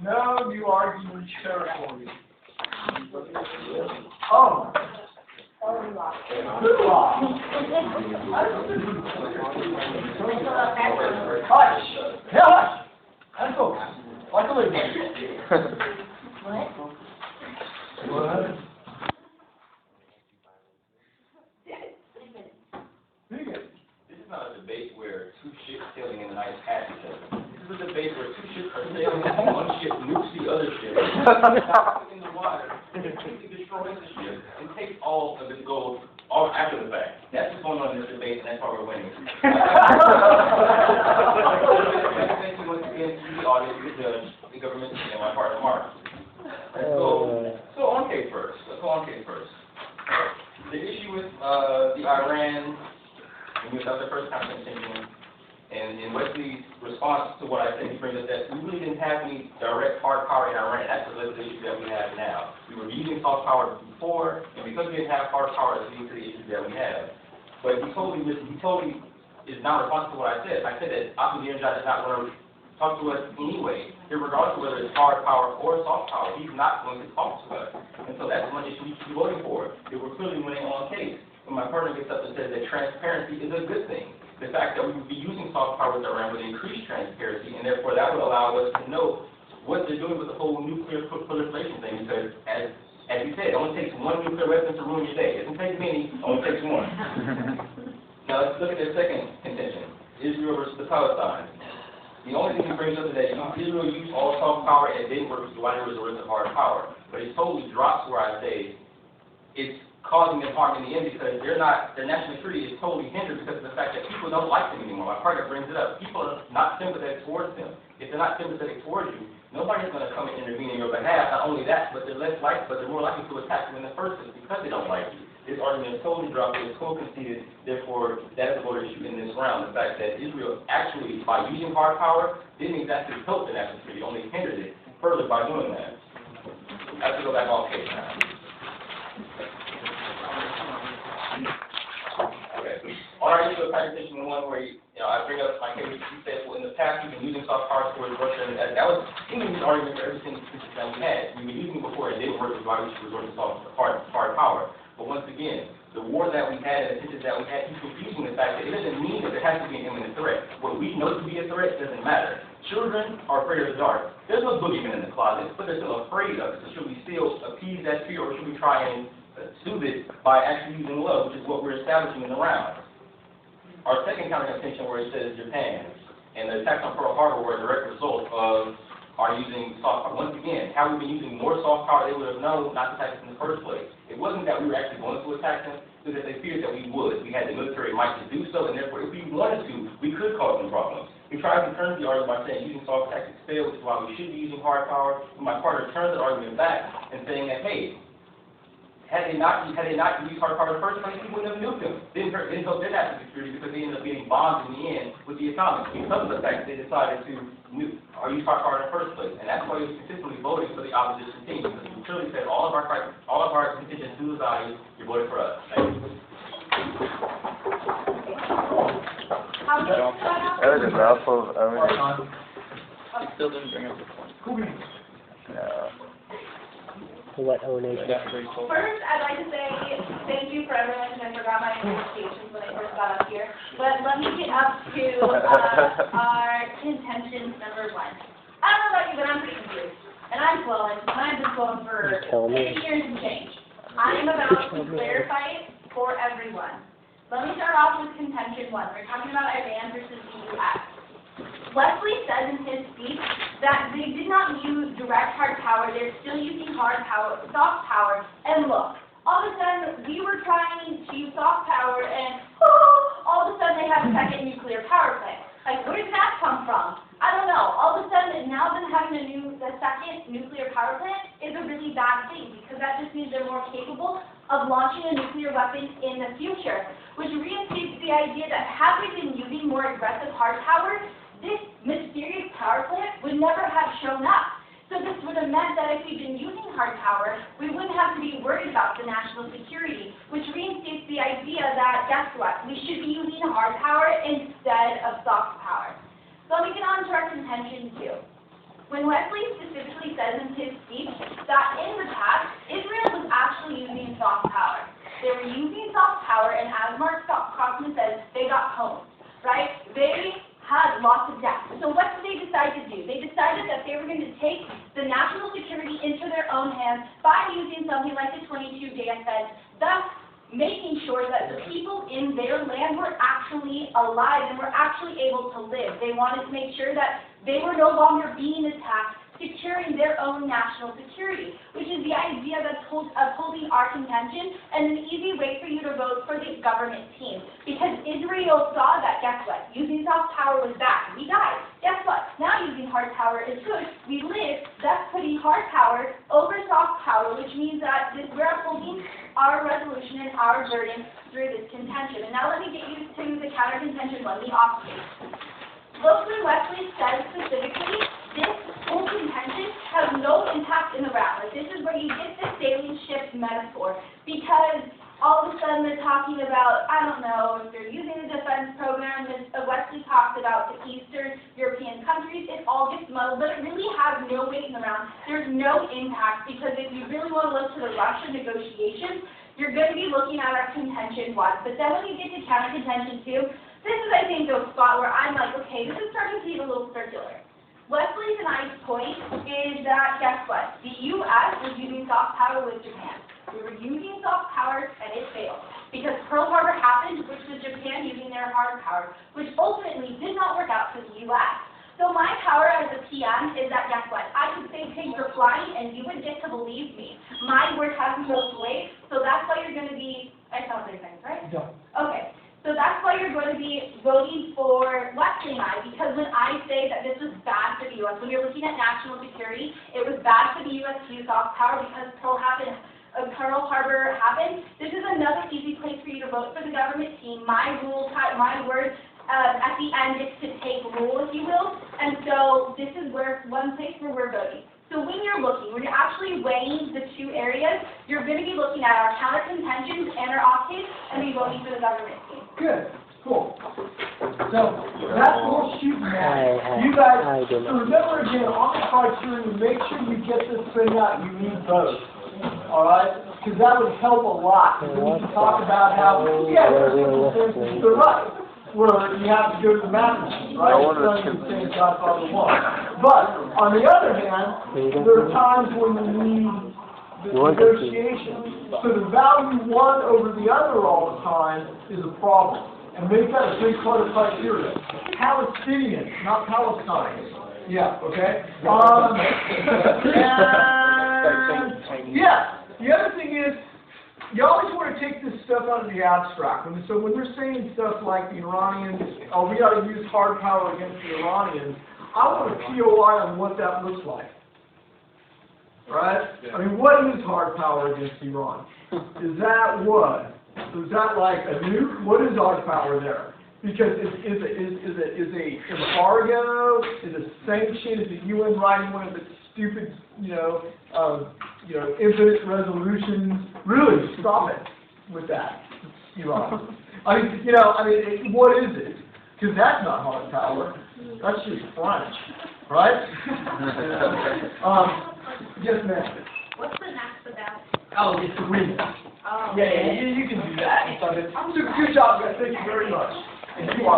No new arguments territory. Oh. Who lost? Hush! Yeah, hush! Let's go. Like a lady. What? What? This is not a debate where two ships sailing in the night pass each other. This is a debate where two ships are sailing and one ship nukes the other ship in the water and completely destroys the ship and takes all of its gold all after the fact. That's what's going on in this debate, and that's why we're winning. Thank you once again to the audience, the judge, the government, and my partner Mark. Let's go on case first. Let's go on case first. The issue with the Iran, and that was the first time continuing, and in Wesley's response to what I said, he brings up that we really didn't have any direct hard power in Iran. That's the issue that we have now. We were using soft power before, and because we didn't have hard power, it's leading to the issues that we have. But he totally is not responsive to what I said. I said that Ahmadinejad does not want to talk to us anyway, regardless of whether it's hard power or soft power. He's not going to talk to us. And so that's one issue we should be voting for. If we're clearly winning on case. When my partner gets up and says that transparency is a good thing, the fact that we would be using soft power with Iran would increase transparency, and therefore that would allow us to know what they're doing with the whole nuclear proliferation thing, because as you said, it only takes one nuclear weapon to ruin your day. It doesn't take many, it only takes one. Now let's look at their second contention, Israel versus the Palestine. The only thing he brings up is that Israel used all soft power and didn't work with the why there was a risk of hard power. But it totally drops where I say it's causing them harm in the end because their national security is totally hindered because of the fact that people don't like them anymore. My partner brings it up. People are not sympathetic towards them. If they're not sympathetic towards you, nobody's going to come and intervene in your behalf. Not only that, but they're more likely to attack you in the first place because they don't like you. This argument is totally dropped. It is totally conceded. Therefore, that is a voter issue in this round. The fact that Israel actually, by using hard power, didn't exactly help the national security, only hindered it further by doing that. I have to go back off case now. Okay. On our issue of conversation one where I bring up my case, he said, well, in the past we've been using soft power towards Russia, and that was England's argument for every single system that we had. We were using it before it didn't work, which is why we should resort to hard power. But once again, the war that we had and the tensions that we had, he's confusing the fact that it doesn't mean that there has to be an imminent threat. What we know to be a threat doesn't matter. Children are afraid of the dark. There's no boogeyman in the closet, but they're still afraid of it. So should we still appease that fear, or should we try and soothe it by actually using love, which is what we're establishing in the round? Our second counter-contention where it says Japan and the attacks on Pearl Harbor were a direct result of our using soft power. Once again, had we been using more soft power, they would have known not to attack us in the first place. It wasn't that we were actually going to attack them, it was that they feared that we would. We had the military might to do so, and therefore, if we wanted to, we could cause them problems. We tried to turn the argument by saying using soft tactics failed, which is why we should be using hard power. And my partner turns the argument back and saying that, hey, had they not used hard power in the first place, we wouldn't have nuked them. Didn't help their national security because they ended up getting bombed in the end with the atomics because of the fact that they decided to use hard power in the first place. And that's why he was consistently voting for the opposition team, because he clearly said all of our contingents to the values, you're voting for us. Thank you. That was a mouthful of everything. He still didn't bring up the point. No. What owners? First, I'd like to say thank you for everyone, and I forgot my invocations when I first got up here. But let me get up to our contention number one. I don't know about you, but I'm pretty confused. And I'm swollen, and I've been swollen for 8 years and change. I am about to clarify it for everyone. Let me start off with contention one. We're talking about Iran versus the U.S. Wesley says in his speech that they did not use direct hard power, they're still using hard power, soft power, and look, all of a sudden we were trying to use soft power and all of a sudden they have a second nuclear power plant. Like, where did that come from? I don't know. All of a sudden, now them having the second nuclear power plant is a really bad thing because that just means they're more capable of launching a nuclear weapon in the future, which reinstates the idea that had we been using more aggressive hard power, this mysterious power plant would never have shown up. So this would have meant that if we'd been using hard power, we wouldn't have to be worried about the national security, which reinstates the idea that, guess what, we should be using hard power instead of soft power. So let me get on to our contention two. when Wesley specifically says in his speech that in the past, Israel was actually using soft power. They were using soft power, and as Crossman says, they got honed, right? They had lots of deaths. So what did they decide to do? They decided that they were going to take the national security into their own hands by using something like the 22-day offense, thus making sure that the people in their land were actually alive and were actually able to live. They wanted to make sure that they were no longer being attacked, securing their own national security, which is the idea of holding our contention and an easy way for you to vote for the government team. Because Israel saw that, guess what? Using soft power was bad. We died. Guess what? Now using hard power is good. We live, thus putting hard power over soft power, which means that we're upholding our resolution and our burden through this contention. And now let me get you to the counter-contention one, the off-case. Look, when Wesley says specifically, this whole contention has no impact in the round. Like, this is where you get the sailing ship metaphor, because all of a sudden they're talking about, I don't know, if they're using the defense program, Wesley talks about the Eastern European countries, it all gets muddled, but it really has no weight in the round. There's no impact, because if you really want to look to the Russian negotiations, you're going to be looking at our contention one. But then when you get to counter-contention two, this is, I think, the spot where I'm like, okay, this is starting to get a little circular. Wesley and I's point is that, guess what? The U.S. was using soft power with Japan. We were using soft power, and it failed. Because Pearl Harbor happened, which was Japan using their hard power, which ultimately did not work out for the U.S. So my power as a PM is that, guess what? I could say, pigs are flying, and you would get to believe me. My word has both ways, so that's why you're going to be, I saw three things, right? Yeah. Okay. So that's why you're going to be voting for Wesley and I, because when I say that this was bad for the U.S., when you're looking at national security, it was bad for the U.S. to use soft power because Pearl Harbor happened. This is another easy place for you to vote for the government team. My word at the end gets to take rule, if you will. And so this is one place where we're voting. So when you're actually weighing the two areas, you're going to be looking at our counter contentions and our off case, and be voting for the government team. Good. Cool. So that's what we're shooting at. You guys, so remember again, on the criteria, make sure you get this thing out. You need both. All right? Because that would help a lot. Because we can talk about how, yeah, there's simple things to the right, where you have to go to the math machine, right? It's not even saying Godfather 1. But, on the other hand, there are times when you need the negotiation. So the value one over the other all the time is a problem. And make that a big part of criteria. Palestinian, not Palestine. Yeah, okay? And, yeah, the other thing is, you always want to take this stuff out of the abstract. So when they're saying stuff like the Iranians, oh, we ought to use hard power against the Iranians, I want a POI on what that looks like. Right? I mean, what is hard power against Iran? Is that what? Is that like a nuke? What is hard power there? Because is a embargo, is a sanction, is the UN writing one of its stupid, infinite resolutions? Really, stop it with that, Iran. What is it? Because that's not hard power. That's just French, right? Yes, ma'am. What's the next about? Oh, it's agreement. Oh. Yeah, you can do that. So good job, guys. Thank you very much. And you are.